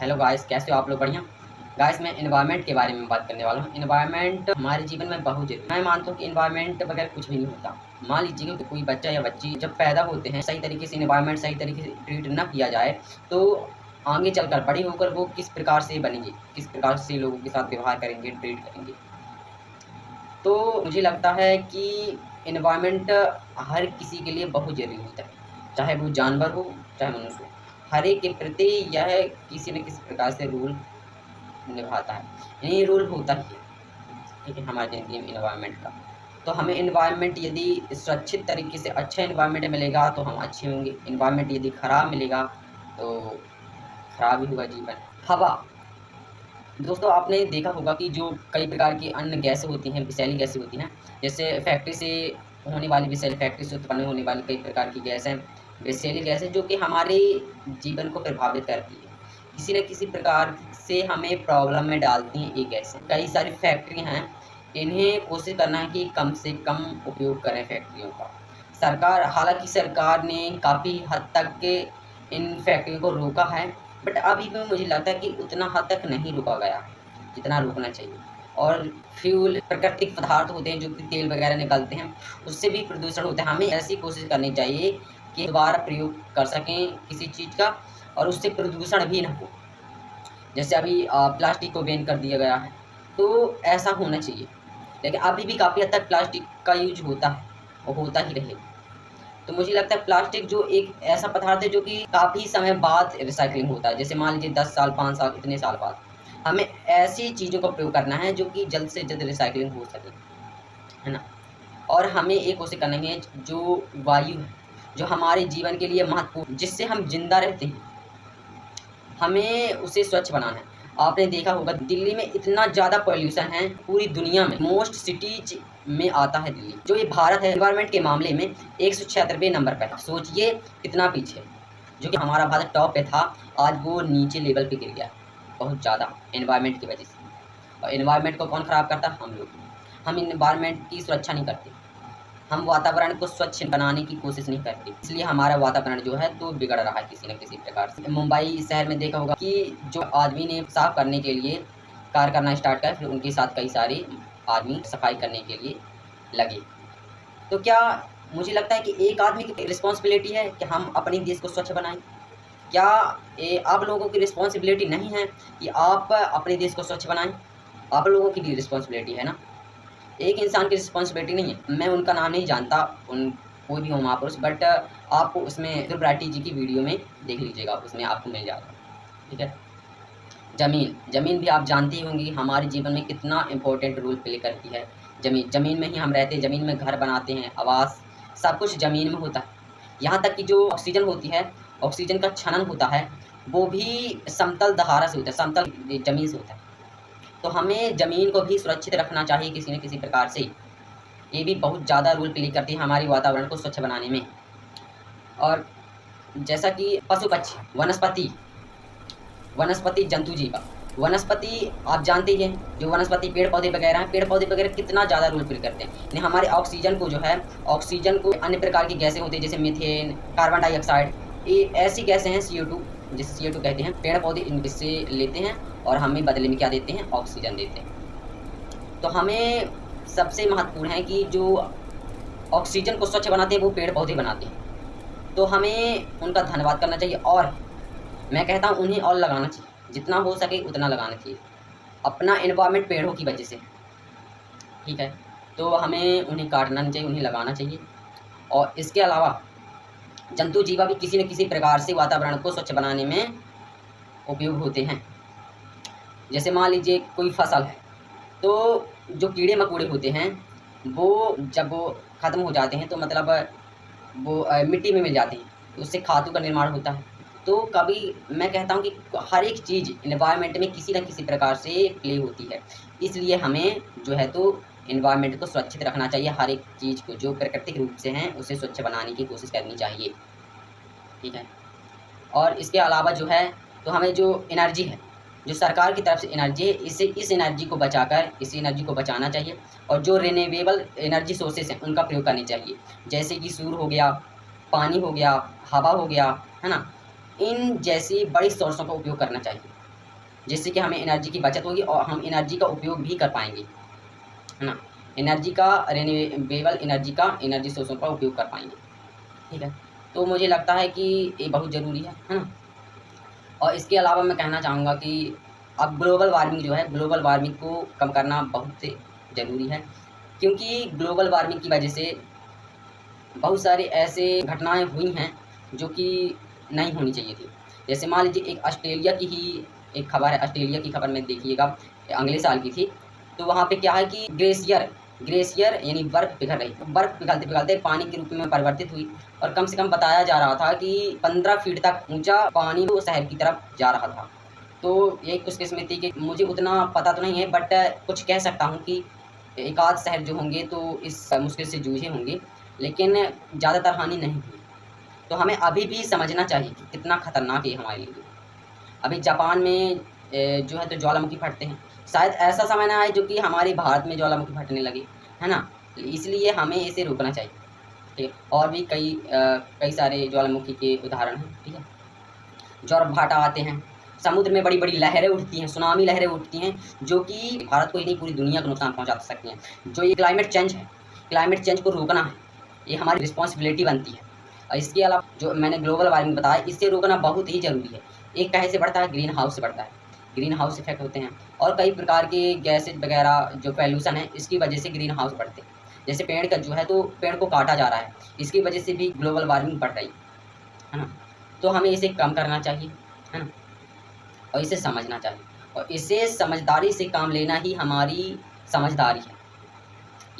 Hello guys, कैसे हो आप लोग? बढ़िया। गाइस, मैं एनवायरनमेंट के बारे में बात करने वाला हूँ। एनवायरनमेंट हमारे जीवन में बहुत जरूरी है। मैं मानता हूँ कि एनवायरनमेंट बगैर कुछ भी नहीं होता। मान लीजिए कि कोई बच्चा या बच्ची जब पैदा होते हैं, सही तरीके से एनवायरनमेंट सही तरीके से ट्रीट न किया जाए तो आगे चलकर बड़ी होकर वो किस प्रकार से बनेंगे, किस प्रकार से लोगों के साथ व्यवहार करेंगे, ट्रीट करेंगे। तो मुझे लगता है कि एनवायरनमेंट हर किसी के लिए बहुत ज़रूरी होता है, चाहे वो जानवर हो, चाहे मनुष्य हो। हर एक के प्रति यह किसी न किसी प्रकार से रूल निभाता है। यानी रूल होता ही है, ठीक है, हमारी ज़िंदगी में एनवायरनमेंट का। तो हमें एनवायरनमेंट यदि सुरक्षित तरीके से अच्छा एनवायरनमेंट मिलेगा तो हम अच्छे होंगे। एनवायरनमेंट यदि खराब मिलेगा तो खराब ही होगा जीवन। हवा, दोस्तों आपने देखा होगा कि जो कई प्रकार की अन्य गैसें होती हैं, विषैली गैसें होती हैं, जैसे फैक्ट्री से होने वाली विषैली, फैक्ट्री से उत्पन्न होने वाली कई प्रकार की गैसें, विषैली गैसें जो कि हमारे जीवन को प्रभावित करती है। किसी न किसी प्रकार से हमें प्रॉब्लम में डालती हैं ये गैसें। कई सारी फैक्ट्रियाँ हैं, इन्हें कोशिश करना है कि कम से कम उपयोग करें फैक्ट्रियों का। हालाँकि सरकार ने काफ़ी हद तक के इन फैक्ट्रियों को रोका है, बट अभी भी मुझे लगता है कि उतना हद तक नहीं रोका गया है, जितना रोकना चाहिए। और फ्यूल प्राकृतिक पदार्थ होते हैं जो कि तेल वगैरह निकलते हैं, उससे भी प्रदूषण होता है। हमें ऐसी कोशिश करनी चाहिए कि दोबारा प्रयोग कर सकें किसी चीज़ का और उससे प्रदूषण भी ना हो। जैसे अभी प्लास्टिक को बैन कर दिया गया है, तो ऐसा होना चाहिए। लेकिन अभी भी काफ़ी हद तक प्लास्टिक का यूज़ होता है और होता ही रहेगा। तो मुझे लगता है प्लास्टिक जो एक ऐसा पदार्थ है जो कि काफ़ी समय बाद रिसाइक्लिंग होता है। जैसे मान लीजिए 10 साल, 5 साल, इतने साल बाद। हमें ऐसी चीज़ों का प्रयोग करना है जो कि जल्द से जल्द रिसाइक्लिंग हो सके, है ना? और हमें एक कोशिश करनी है जो वायु है, जो हमारे जीवन के लिए महत्वपूर्ण, जिससे हम ज़िंदा रहते हैं, हमें उसे स्वच्छ बनाना है। आपने देखा होगा दिल्ली में इतना ज़्यादा पॉल्यूशन है, पूरी दुनिया में मोस्ट सिटीज़ में आता है दिल्ली। जो ये भारत है एनवायरनमेंट के मामले में 176वें नंबर पे है। सोचिए कितना पीछे, जो कि हमारा भारत टॉप पे था, आज वो नीचे लेवल पे गिर गया, बहुत ज़्यादा एनवायरनमेंट की वजह से। और एनवायरनमेंट को कौन ख़राब करता है? हम लोग। हम एनवायरनमेंट की सुरक्षा नहीं करते। हम वातावरण को स्वच्छ बनाने की कोशिश नहीं करते, इसलिए हमारा वातावरण जो है तो बिगड़ रहा है किसी न किसी प्रकार से। मुंबई शहर में देखा होगा कि जो आदमी ने साफ करने के लिए कार्य करना स्टार्ट किया, फिर उनके साथ कई सारे आदमी सफाई करने के लिए लगे। तो क्या मुझे लगता है कि एक आदमी की रिस्पॉन्सिबिलिटी है कि हम अपने देश को स्वच्छ बनाएं? क्या आप लोगों की रिस्पॉन्सिबिलिटी नहीं है कि आप अपने देश को स्वच्छ बनाएं? आप लोगों की भी रिस्पॉन्सिबिलिटी है ना। एक इंसान की रिस्पॉन्सिबिलिटी नहीं है। मैं उनका नाम नहीं जानता, उन कोई भी हो महापुरुष, बट आप उसमें ध्रुव राठी जी की वीडियो में देख लीजिएगा, उसमें आपको मिल जाएगा, ठीक है। ज़मीन भी आप जानती होंगी हमारे जीवन में कितना इम्पोर्टेंट रोल प्ले करती है। ज़मीन में ही हम रहते हैं, ज़मीन में घर बनाते हैं, आवास, सब कुछ ज़मीन में होता है। यहाँ तक कि जो ऑक्सीजन होती है, ऑक्सीजन का छनन होता है, वो भी समतल धारा से होता है, समतल ज़मीन से होता है। तो हमें ज़मीन को भी सुरक्षित रखना चाहिए किसी न किसी प्रकार से। ये भी बहुत ज़्यादा रोल प्ले करती है हमारे वातावरण को स्वच्छ बनाने में। और जैसा कि पशु-पक्षी, वनस्पति, जंतु जीव। वनस्पति आप जानते ही हैं, जो वनस्पति पेड़-पौधे वगैरह हैं, पेड़-पौधे वगैरह कितना ज़्यादा रोल प्ले करते हैं। यानी हमारे ऑक्सीजन को जो है, ऑक्सीजन को अन्य प्रकार की गैसें होती हैं जैसे मीथेन, कार्बन डाइऑक्साइड, ये ऐसी गैसें हैं CO2, जिसे CO2 कहते हैं। पेड़-पौधे इनसे लेते हैं और हमें बदले में क्या देते हैं? ऑक्सीजन देते हैं। तो हमें सबसे महत्वपूर्ण है कि जो ऑक्सीजन को स्वच्छ बनाते हैं वो पेड़-पौधे बनाते हैं। तो हमें उनका धन्यवाद करना चाहिए और मैं कहता हूँ उन्हें और लगाना चाहिए, जितना हो सके उतना लगाना चाहिए। अपना एनवायरनमेंट पेड़ों की वजह से, ठीक है? तो हमें उन्हें काटना नहीं चाहिए, उन्हें लगाना चाहिए। और इसके अलावा जंतु जीवा भी किसी न किसी प्रकार से वातावरण को स्वच्छ बनाने में उपयोग होते हैं। जैसे मान लीजिए कोई फसल है, तो जो कीड़े-मकोड़े होते हैं, वो जब वो ख़त्म हो जाते हैं तो मतलब वो मिट्टी में मिल जाते हैं, तो उससे खादों का निर्माण होता है। तो कभी मैं कहता हूँ कि हर एक चीज़ एनवायरनमेंट में किसी न किसी प्रकार से प्ले होती है। इसलिए हमें जो है तो एनवायरनमेंट को सुरक्षित रखना चाहिए, हर एक चीज़ को जो प्राकृतिक रूप से हैं, उसे स्वच्छ बनाने की कोशिश करनी चाहिए, ठीक है? और इसके अलावा जो है, तो हमें जो एनर्जी है, जो सरकार की तरफ से एनर्जी है, इस एनर्जी को बचाकर इस एनर्जी को बचाना चाहिए और जो रिन्यूएबल एनर्जी सोर्सेज़ हैं, उनका प्रयोग करनी चाहिए। जैसे कि सूर्य हो गया, पानी हो गया, हवा हो गया, है ना? इन जैसी बड़ी सोर्सों का उपयोग करना चाहिए। जिससे कि हमें एनर्जी की बचत होगी और हम एनर्जी का उपयोग भी कर पाएंगे, है ना। एनर्जी का रिन्यूएबल एनर्जी सोर्सों का उपयोग कर पाएंगे, ठीक है। तो मुझे लगता है कि ये बहुत ज़रूरी है ना। और इसके अलावा मैं कहना चाहूँगा कि अब ग्लोबल वार्मिंग जो है, ग्लोबल वार्मिंग को कम करना बहुत ज़रूरी है, क्योंकि ग्लोबल वार्मिंग की वजह से बहुत सारे ऐसे घटनाएं हुई हैं जो कि नहीं होनी चाहिए थी। जैसे मान लीजिए एक ऑस्ट्रेलिया की ही एक खबर है, ऑस्ट्रेलिया की खबर में देखिएगा, अगले साल की थी। तो वहाँ पे क्या है कि ग्लेशियर ग्लेशियर यानी बर्फ़ पिघल रही, बर्फ़ पिघलते पिघलते पानी के रूप में परिवर्तित हुई और कम से कम बताया जा रहा था कि 15 फीट तक ऊंचा पानी वो शहर की तरफ जा रहा था। तो यही खुशकिस्मती कि मुझे उतना पता तो नहीं है, बट कुछ कह सकता हूँ कि एक आध शहर जो होंगे तो इस मुश्किल से जूझे होंगे, लेकिन ज़्यादातर हानि नहीं हुई। तो हमें अभी भी समझना चाहिए कि कितना खतरनाक है ये हमारे लिए। अभी जापान में जो है तो ज्वालामुखी फटते हैं। शायद ऐसा समय ना आए जो कि हमारे भारत में ज्वालामुखी फटने लगे, है ना। इसलिए हमें इसे रोकना चाहिए, ठीक है। और भी कई सारे ज्वालामुखी के उदाहरण हैं, ठीक है। ज्वार-भाटा आते हैं, समुद्र में बड़ी बड़ी लहरें उठती हैं, सुनामी लहरें उठती हैं, जो कि भारत को ही नहीं पूरी दुनिया को नुकसान पहुंचा सकती हैं। जो ये क्लाइमेट चेंज है, क्लाइमेट चेंज को रोकना है, ये हमारी रिस्पॉन्सिबिलिटी बनती है। और इसके अलावा जो मैंने ग्लोबल वार्मिंग बताया, इससे रोकना बहुत ही ज़रूरी है। एक कहे से बढ़ता है, ग्रीन हाउस से बढ़ता है, ग्रीन हाउस इफेक्ट होते हैं और कई प्रकार के गैसेज वगैरह जो पॉल्यूशन है, इसकी वजह से ग्रीन हाउस बढ़ते हैं। जैसे पेड़ का जो है तो पेड़ को काटा जा रहा है, इसकी वजह से भी ग्लोबल वार्मिंग बढ़ रही है ना। तो हमें इसे कम करना चाहिए, है ना। और इसे समझना चाहिए और इसे समझदारी से काम लेना ही हमारी समझदारी है।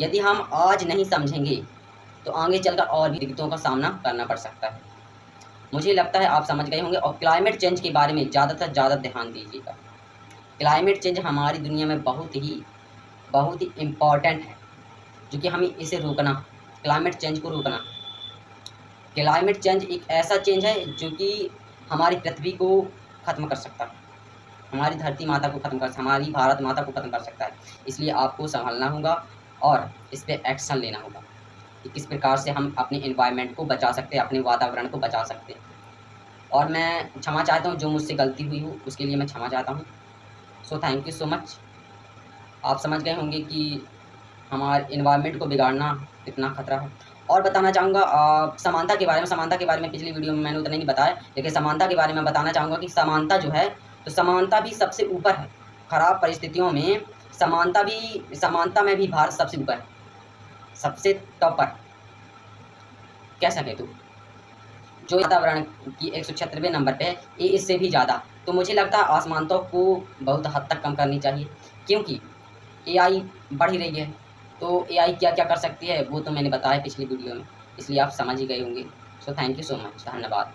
यदि हम आज नहीं समझेंगे तो आगे चलकर और भी दिक्कतों का सामना करना पड़ सकता है। मुझे लगता है आप समझ गए होंगे और क्लाइमेट चेंज के बारे में ज़्यादा से ज़्यादा ध्यान दीजिएगा। क्लाइमेट चेंज हमारी दुनिया में बहुत ही इम्पोर्टेंट है, जो कि हमें इसे रोकना, क्लाइमेट चेंज को रोकना। क्लाइमेट चेंज एक ऐसा चेंज है जो कि हमारी पृथ्वी को ख़त्म कर सकता है, हमारी धरती माता को ख़त्म कर, हमारी भारत माता को ख़त्म कर सकता है। इसलिए आपको संभलना होगा और इस पे एक्शन लेना होगा कि किस प्रकार से हम अपने एनवायरनमेंट को बचा सकते हैं, अपने वातावरण को बचा सकते हैं। और मैं क्षमा चाहता हूँ, जो मुझसे गलती हुई हो उसके लिए मैं क्षमा चाहता हूँ। So thank you so much. आप समझ गए होंगे कि हमारे एनवायरनमेंट को बिगाड़ना कितना खतरा है। और बताना चाहूँगा समानता के बारे में, पिछली वीडियो में मैंने उतना नहीं बताया, लेकिन समानता के बारे में बताना चाहूँगा कि समानता जो है, तो समानता भी सबसे ऊपर है। खराब परिस्थितियों में समानता में भी भारत सबसे ऊपर है, सबसे टॉपर कह सकें तो। जो वातावरण की 176वें नंबर पे है, ये इससे भी ज़्यादा। तो मुझे लगता है असमानताओं को बहुत हद तक कम करनी चाहिए, क्योंकि एआई बढ़ ही रही है। तो एआई क्या-क्या कर सकती है वो तो मैंने बताया पिछली वीडियो में, इसलिए आप समझ ही गए होंगे। So thank you so much, धन्यवाद।